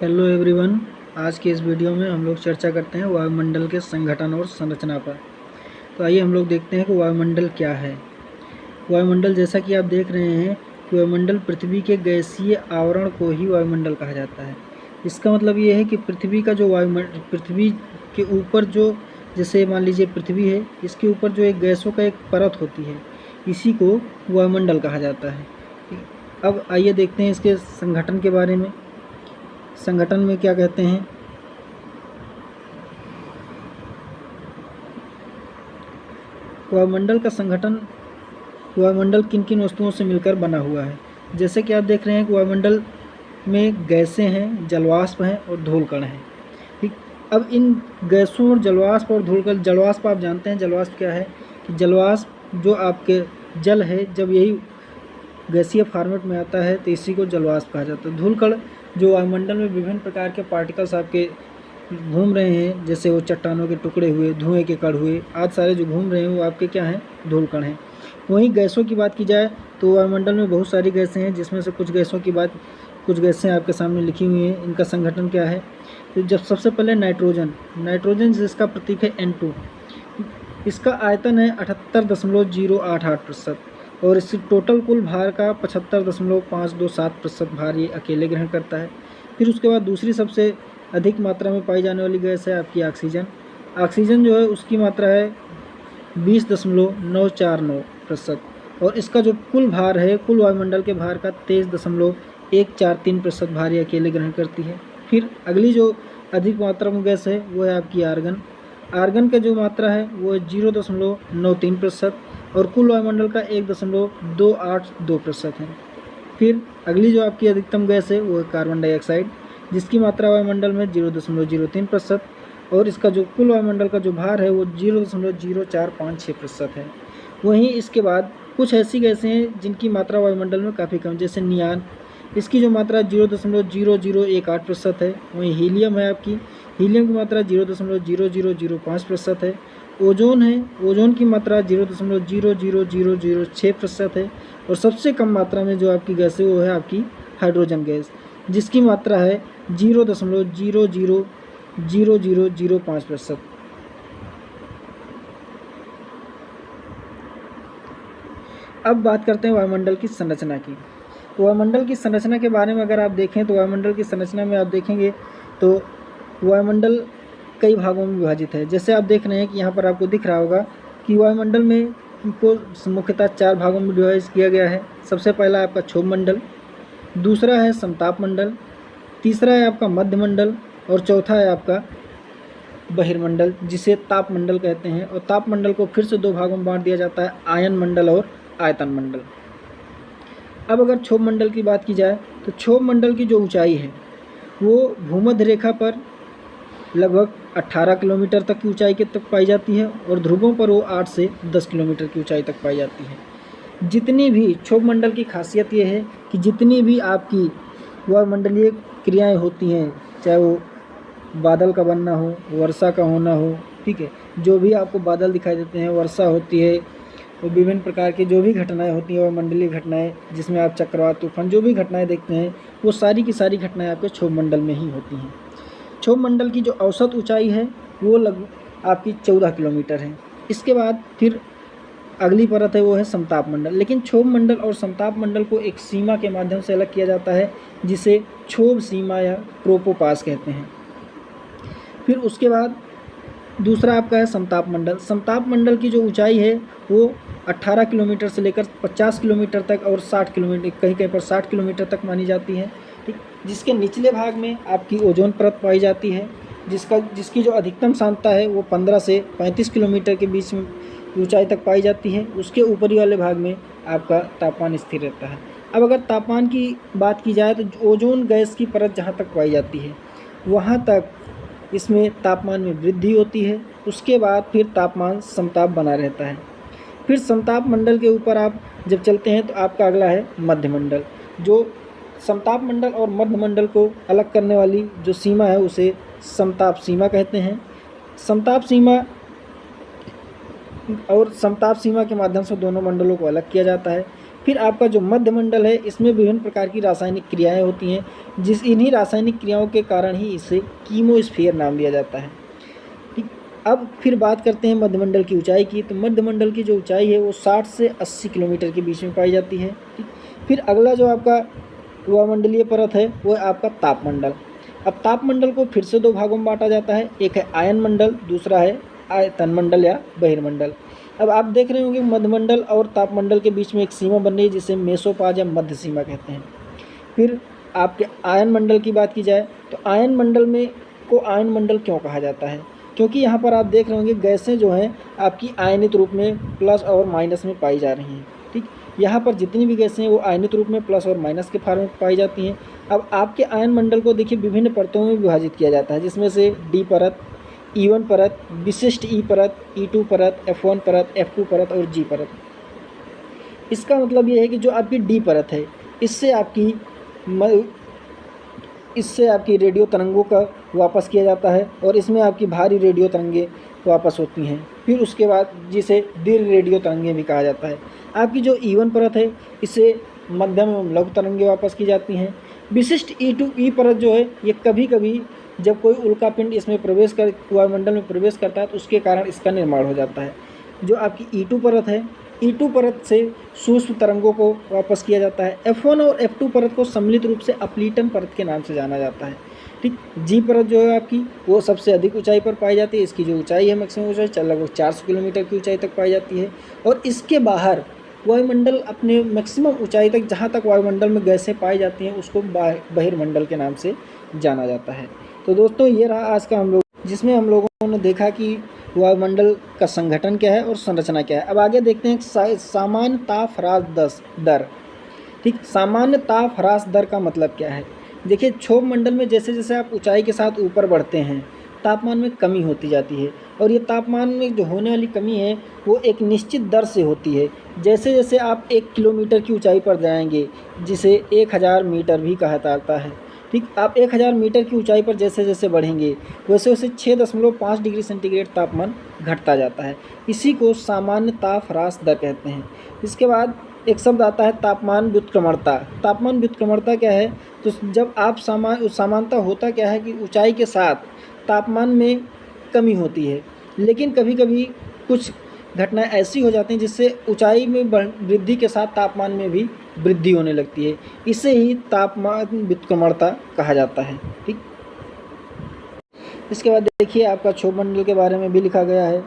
Hello everyone. आज के इस वीडियो में हम लोग चर्चा करते हैं वायुमंडल के संगठन और संरचना पर। तो आइए हम लोग देखते हैं कि वायुमंडल क्या है। वायुमंडल, जैसा कि आप देख रहे हैं कि वायुमंडल पृथ्वी के गैसीय आवरण को ही वायुमंडल कहा जाता है। इसका मतलब ये है कि पृथ्वी का जो पृथ्वी के ऊपर जो, जैसे मान लीजिए पृथ्वी है, इसके ऊपर जो एक गैसों का एक परत होती है, इसी को वायुमंडल कहा जाता है। अब आइए देखते हैं इसके संगठन के बारे में। संगठन में क्या कहते हैं। वायुमंडल का संगठन, वायुमंडल किन किन वस्तुओं से मिलकर बना हुआ है। जैसे कि आप देख रहे हैं कि वायुमंडल में गैसें हैं, जलवाष्प हैं और धूलकण हैं। ठीक, अब इन गैसों और जलवाष्प और धूलकण, जलवाष्प आप जानते हैं जलवाष्प क्या है, कि जलवाष्प जो आपके जल है, जब यही गैसीय फॉर्मेट में आता है तो इसी को जलवाष्प कहा जाता है। धूलकण जो वायुमंडल में विभिन्न प्रकार के पार्टिकल्स आपके घूम रहे हैं, जैसे वो चट्टानों के टुकड़े हुए, धुएं के कण हुए, आज सारे जो घूम रहे हैं वो आपके क्या हैं, धूलकण हैं। वहीं गैसों की बात की जाए तो वायुमंडल में बहुत सारी गैसें हैं, जिसमें से कुछ गैसें आपके सामने लिखी हुई हैं। इनका संगठन क्या है, तो जब सबसे पहले नाइट्रोजन जिसका प्रतीक है N2। इसका आयतन है 78.088% और इसकी टोटल कुल भार का 75.527% भार ये अकेले ग्रहण करता है। फिर उसके बाद दूसरी सबसे अधिक मात्रा में पाई जाने वाली गैस है आपकी ऑक्सीजन जो है उसकी मात्रा है 20.949% और इसका जो कुल भार है, कुल वायुमंडल के भार का 23.143% भार ये अकेले ग्रहण करती है। फिर अगली जो अधिक मात्रा में गैस है वो है आपकी आर्गन का जो मात्रा है वो 0.93% और कुल वायुमंडल का 1.282% है। फिर अगली जो आपकी अधिकतम गैस है वो है कार्बन डाइऑक्साइड, जिसकी मात्रा वायुमंडल में 0.03% और इसका जो कुल वायुमंडल का जो भार है वो 0.0456% है। वहीं इसके बाद कुछ ऐसी गैसें हैं जिनकी मात्रा वायुमंडल में काफ़ी कम, जैसे नियान, इसकी जो मात्रा 0.0018% है। वहीं हीलियम है आपकी, हीलियम की मात्रा 0.0005% है। ओजोन है, ओजोन की मात्रा 0.00006% है। और सबसे कम मात्रा में जो आपकी गैस है वो है आपकी हाइड्रोजन गैस, जिसकी मात्रा है 0.00005%। अब बात करते हैं वायुमंडल की संरचना की। तो वायुमंडल की संरचना के बारे में अगर आप देखें तो वायुमंडल की संरचना में आप देखेंगे तो वायुमंडल कई भागों में विभाजित है। जैसे आप देख रहे हैं कि यहाँ पर आपको दिख रहा होगा कि वायुमंडल में को मुख्यतः 4 भागों में डिवाइड किया गया है। सबसे पहला आपका क्षोभ मंडल, दूसरा है समताप मंडल, तीसरा है आपका मध्य मंडल और चौथा है आपका बहिर्मंडल, जिसे ताप मंडल कहते हैं। और ताप मंडल को फिर से 2 भागों में बांट दिया जाता है, आयन मंडल और आयतन मंडल। अब अगर क्षोभ मंडल की बात की जाए तो क्षोभ मंडल की जो ऊंचाई है वो भूमध्य रेखा पर लगभग 18 किलोमीटर तक की ऊंचाई के तक पाई जाती है और ध्रुवों पर वो 8 से 10 किलोमीटर की ऊंचाई तक पाई जाती है। जितनी भी क्षोभ मंडल की खासियत ये है कि जितनी भी आपकी वायुमंडलीय क्रियाएं होती हैं, चाहे वो बादल का बनना हो, वर्षा का होना हो, ठीक है, जो भी आपको बादल दिखाई देते हैं, वर्षा होती है, वो विभिन्न प्रकार की जो भी घटनाएं होती हैं वायुमंडलीय घटनाएं, जिसमें आप चक्रवात, तूफान, जो भी घटनाएं देखते हैं वो सारी की सारी घटनाएं आपके क्षोभ मंडल में ही होती हैं। क्षोभ मंडल की जो औसत ऊंचाई है वो लगभग आपकी 14 किलोमीटर है। इसके बाद फिर अगली परत है वो है समताप मंडल। लेकिन क्षोभ मंडल और समताप मंडल को एक सीमा के माध्यम से अलग किया जाता है, जिसे क्षोभ सीमा या ट्रोपोपास कहते हैं। फिर उसके बाद दूसरा आपका है समताप मंडल। समताप मंडल की जो ऊंचाई है वो 18 किलोमीटर से लेकर 50 किलोमीटर तक और 60 किलोमीटर, कहीं कहीं पर 60 किलोमीटर तक मानी जाती है, ठीक। जिसके निचले भाग में आपकी ओजोन परत पाई जाती है, जिसकी जो अधिकतम सांद्रता है वो 15 से 35 किलोमीटर के बीच में ऊंचाई तक पाई जाती है। उसके ऊपरी वाले भाग में आपका तापमान स्थिर रहता है। अब अगर तापमान की बात की जाए तो ओजोन गैस की परत जहाँ तक पाई जाती है वहाँ तक इसमें तापमान में वृद्धि होती है। उसके बाद फिर तापमान समताप बना रहता है। फिर समताप मंडल के ऊपर आप जब चलते हैं तो आपका अगला है मध्य मंडल। जो समताप मंडल और मध्य मंडल को अलग करने वाली जो सीमा है उसे समताप सीमा कहते हैं। समताप सीमा के माध्यम से दोनों मंडलों को अलग किया जाता है। फिर आपका जो मध्यमंडल है, इसमें विभिन्न प्रकार की रासायनिक क्रियाएं होती हैं, इन्हीं रासायनिक क्रियाओं के कारण ही इसे कीमोस्फीयर नाम दिया जाता है। ठीक, अब फिर बात करते हैं मध्यमंडल की ऊंचाई की। तो मध्यमंडल की जो ऊंचाई है वो 60 से 80 किलोमीटर के बीच में पाई जाती है। ठीक, फिर अगला जो आपका वायुमंडलीय परत है वो है आपका तापमंडल। अब तापमंडल को फिर से दो भागों में बांटा जाता है, एक है आयन मंडल, दूसरा है आयतन मंडल या बहिर्मंडल। अब आप देख रहे होंगे मध्यमंडल और तापमंडल के बीच में एक सीमा बन रही है जिसे मेसोपॉज या मध्य सीमा कहते हैं। फिर आपके आयन मंडल की बात की जाए तो आयन मंडल में को आयन मंडल क्यों कहा जाता है? क्योंकि यहाँ पर आप देख रहे होंगे गैसें जो हैं आपकी आयनित रूप में प्लस और माइनस में पाई जा रही हैं। ठीक, यहाँ पर जितनी भी गैसें हैं वो आयनित रूप में प्लस और माइनस के फॉर्म में पाई जाती हैं। अब आपके आयन मंडल को देखिए विभिन्न परतों में विभाजित किया जाता है, जिसमें से डी परत, E1 परत, विशिष्ट E परत, E2 परत, F1 परत, F2 परत और G परत। इसका मतलब ये है कि जो आपकी डी परत है इससे आपकी रेडियो तरंगों का वापस किया जाता है और इसमें आपकी भारी रेडियो तरंगें वापस होती हैं। फिर उसके बाद जिसे दीर्घ रेडियो तरंगें भी कहा जाता है। आपकी जो E1 परत है इसे मध्यम एवं लघु तरंगें वापस की जाती हैं। विशिष्ट E परत जो है ये कभी कभी जब कोई उल्कापिंड इसमें वायुमंडल में प्रवेश करता है तो उसके कारण इसका निर्माण हो जाता है। जो आपकी E2 परत है, E2 परत से सूक्ष्म तरंगों को वापस किया जाता है। F1 और F2 परत को सम्मिलित रूप से अपलीटन परत के नाम से जाना जाता है। ठीक, G परत जो है आपकी वो सबसे अधिक ऊंचाई पर पाई जाती है। इसकी जो ऊंचाई है मैक्सिमम ऊंचाई लगभग 400 किलोमीटर की ऊंचाई तक पाई जाती है। और इसके बाहर वायुमंडल अपने मैक्सिमम ऊंचाई तक, जहाँ तक वायुमंडल में गैसें पाई जाती हैं, उसको बहिर्मंडल के नाम से जाना जाता है। तो दोस्तों ये रहा आज का हम लोग, जिसमें हम लोगों ने देखा कि वायुमंडल का संगठन क्या है और संरचना क्या है। अब आगे देखते हैं सामान्य ताप ह्रास दर। ठीक, सामान्य ताप ह्रास दर का मतलब क्या है? देखिए, क्षोभ मंडल में जैसे जैसे आप ऊंचाई के साथ ऊपर बढ़ते हैं तापमान में कमी होती जाती है, और ये तापमान में जो होने वाली कमी है वो एक निश्चित दर से होती है। जैसे जैसे आप 1 किलोमीटर की ऊंचाई पर जाएंगे, जिसे 1000 मीटर भी कहा जाता है। ठीक, आप 1000 मीटर की ऊंचाई पर जैसे जैसे बढ़ेंगे वैसे वैसे 6.5 डिग्री सेंटीग्रेड तापमान घटता जाता है। इसी को सामान्य ताप ह्रास दर कहते हैं। इसके बाद एक शब्द आता है तापमान व्युत्क्रमणता। तापमान व्युत्क्रमणता क्या है? तो जब आप सामान्यता होता क्या है कि ऊंचाई के साथ तापमान में कमी होती है, लेकिन कभी कभी कुछ घटनाएं ऐसी हो जाती हैं जिससे ऊंचाई में वृद्धि के साथ तापमान में भी वृद्धि होने लगती है। इसे ही तापमान व्युत्क्रमणता कहा जाता है। ठीक, इसके बाद देखिए आपका क्षोभ मंडल के बारे में भी लिखा गया है।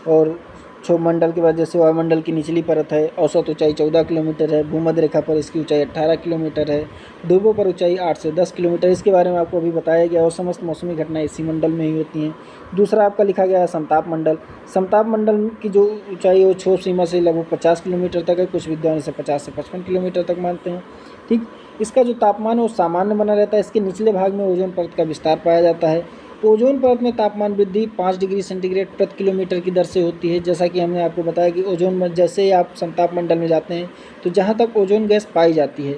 और क्षोभ मंडल के बाद जैसे वायुमंडल की निचली परत है, औसत ऊंचाई 14 किलोमीटर है, भूमध्य रेखा पर इसकी ऊंचाई 18 किलोमीटर है, ध्रुवों पर ऊंचाई 8 से 10 किलोमीटर। इसके बारे में आपको अभी बताया गया। और समस्त मौसमी घटनाएं इसी मंडल में ही होती हैं। दूसरा आपका लिखा गया है समताप मंडल। समताप मंडल की जो ऊंचाई है वो क्षोभ सीमा से लगभग 50 किलोमीटर तक है। कुछ विद्वान इसे 50 से 55 किलोमीटर तक मानते हैं। ठीक, इसका जो तापमान है वो सामान्य बना रहता है। इसके निचले भाग में ओजोन परत का विस्तार पाया जाता है। ओजोन परत में तापमान वृद्धि 5 डिग्री सेंटीग्रेड प्रति किलोमीटर की दर से होती है। जैसा कि हमने आपको बताया कि ओजोन में जैसे ही आप समताप मंडल में जाते हैं तो जहाँ तक ओजोन गैस पाई जाती है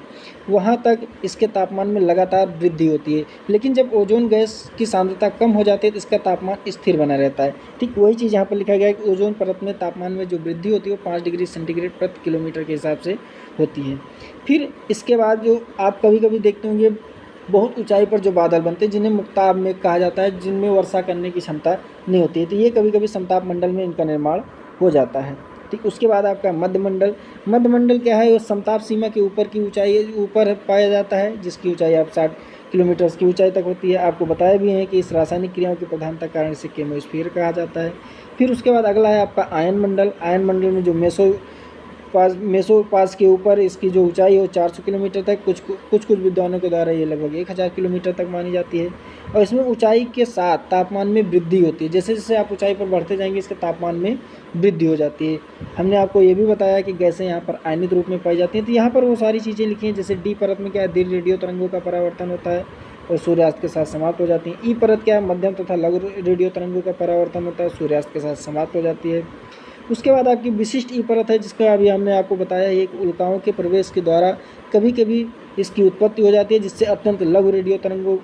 वहाँ तक इसके तापमान में लगातार वृद्धि होती है। लेकिन जब ओजोन गैस की सांद्रता कम हो जाती है तो इसका तापमान स्थिर बना रहता है। ठीक, वही चीज़ यहाँ पर लिखा गया है कि ओजोन परत में तापमान में जो वृद्धि होती है वो 5 डिग्री सेंटीग्रेड प्रति किलोमीटर के हिसाब से होती है। फिर इसके बाद जो आप कभी कभी देखते होंगे बहुत ऊंचाई पर जो बादल बनते हैं जिन्हें मुक्ताब में कहा जाता है, जिनमें वर्षा करने की क्षमता नहीं होती है, तो ये कभी कभी समताप मंडल में इनका निर्माण हो जाता है। ठीक, उसके बाद आपका मध्यमंडल। मध्यमंडल क्या है? वो समताप सीमा के ऊपर की ऊंचाई ऊपर पाया जाता है, जिसकी ऊंचाई आप 60 किलोमीटर की ऊंचाई तक होती है। आपको बताया भी है कि इस रासायनिक क्रियाओं की प्रधानता कारण इसे केमोस्फीयर कहा जाता है। फिर उसके बाद अगला है आपका आयन मंडल। आयन मंडल में जो मेसोपास के ऊपर इसकी जो ऊंचाई है वो 400 किलोमीटर तक, कुछ विद्वानों के द्वारा ये लगभग 1000 किलोमीटर तक मानी जाती है। और इसमें ऊंचाई के साथ तापमान में वृद्धि होती है। जैसे जैसे आप ऊंचाई पर बढ़ते जाएंगे इसके तापमान में वृद्धि हो जाती है। हमने आपको ये भी बताया कि गैसें यहाँ पर आयनित रूप में पाई जाती हैं। तो यहाँ पर वो सारी चीज़ें लिखी हैं। जैसे डी परत में क्या है, दीर्घ रेडियो तरंगों का परावर्तन होता है और सूर्यास्त के साथ समाप्त हो जाती है। ई परत क्या है, मध्यम तथा लघु रेडियो तरंगों का परावर्तन होता है, सूर्यास्त के साथ समाप्त हो जाती है। उसके बाद आपकी विशिष्ट ई परत है, जिसका अभी हमने आपको बताया एक उल्काओं के प्रवेश के द्वारा कभी कभी इसकी उत्पत्ति हो जाती है, जिससे अत्यंत लघु रेडियो तरंगों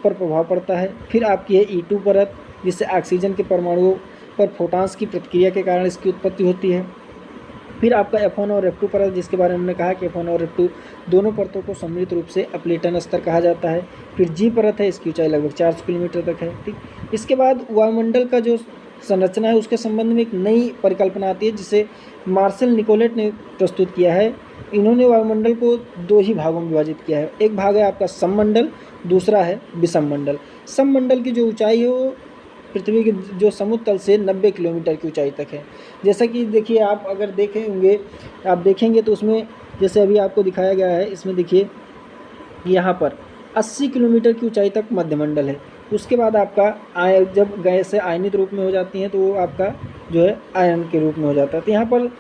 पर प्रभाव पड़ता है। फिर आपकी है E2 परत, जिससे ऑक्सीजन के परमाणुओं पर फोटॉन्स की प्रतिक्रिया के कारण इसकी उत्पत्ति होती है। फिर आपका F1 और F2 परत, जिसके बारे में हमने कहा कि F1 और F2 दोनों परतों को सम्मिलित रूप से अपलेटन स्तर कहा जाता है। फिर G परत है, इसकी ऊंचाई लगभग 400 किलोमीटर तक है। ठीक, इसके बाद वायुमंडल का जो संरचना है उसके संबंध में एक नई परिकल्पना आती है जिसे मार्शल निकोलेट ने प्रस्तुत किया है। इन्होंने वायुमंडल को 2 ही भागों में विभाजित किया है। एक भाग है आपका सममंडल, दूसरा है विषममंडल। सममंडल की जो ऊंचाई है वो पृथ्वी के जो समुद्र तल से 90 किलोमीटर की ऊंचाई तक है। जैसा कि देखिए, आप अगर देखे होंगे, आप देखेंगे तो उसमें जैसे अभी आपको दिखाया गया है, इसमें देखिए यहाँ पर 80 किलोमीटर की ऊंचाई तक मध्यमंडल है। उसके बाद आपका जब गैस से आयनित रूप में हो जाती हैं तो वो आपका जो है आयन के रूप में हो जाता है। तो यहाँ पर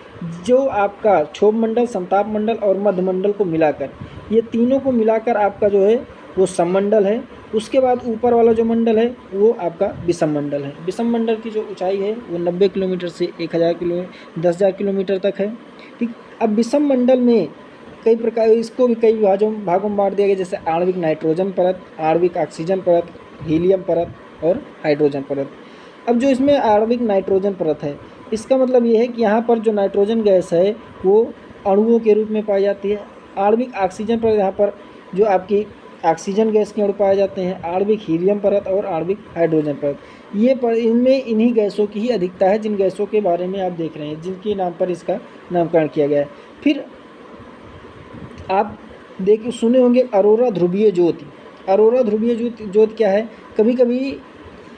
जो आपका क्षोभ मंडल, समताप मंडल और मध्यमंडल को मिलाकर, ये तीनों को मिलाकर आपका जो है वो सममंडल है। उसके बाद ऊपर वाला जो मंडल है वो आपका विषम मंडल है। विषम मंडल की जो ऊंचाई है वो 90 किलोमीटर से 10,000 किलोमीटर तक है। ठीक, अब विषम मंडल में कई प्रकार, इसको भी कई भागों में बांट दिया गया, जैसे आणविक नाइट्रोजन परत, आणविक ऑक्सीजन परत, हीलियम परत और हाइड्रोजन परत। अब जो इसमें आणविक नाइट्रोजन परत है, इसका मतलब ये है कि यहाँ पर जो नाइट्रोजन गैस है वो अणुओं के रूप में पाई जाती है। आणविक ऑक्सीजन परत, यहाँ पर जो आपकी ऑक्सीजन गैस के अणु पाए जाते हैं। आणविक हीलियम परत और आणविक हाइड्रोजन परत, ये पर इनमें इन्हीं गैसों की ही अधिकता है जिन गैसों के बारे में आप देख रहे हैं, जिनके नाम पर इसका नामकरण किया गया है। फिर आप सुने होंगे अरोरा ध्रुवीय ज्योति। अरोरा ध्रुवीय ज्योति क्या है? कभी कभी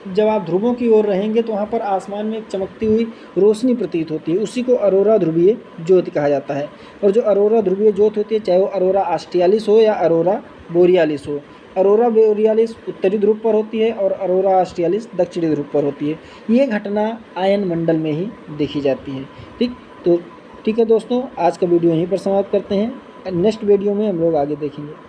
जब आप ध्रुवों की ओर रहेंगे तो वहाँ पर आसमान में एक चमकती हुई रोशनी प्रतीत होती है, उसी को अरोरा ध्रुवीय ज्योति कहा जाता है। और जो अरोरा ध्रुवीय ज्योति होती है, चाहे वो अरोरा ऑस्ट्रियालिस हो या अरोरा बोरियालिस हो, अरोरा बोरियालिस उत्तरी ध्रुव पर होती है और अरोरा ऑस्ट्रियालिस दक्षिणी ध्रुव पर होती है। ये घटना आयन मंडल में ही देखी जाती है। ठीक है दोस्तों, आज का वीडियो यहीं पर समाप्त करते हैं। नेक्स्ट वीडियो में हम लोग आगे देखेंगे।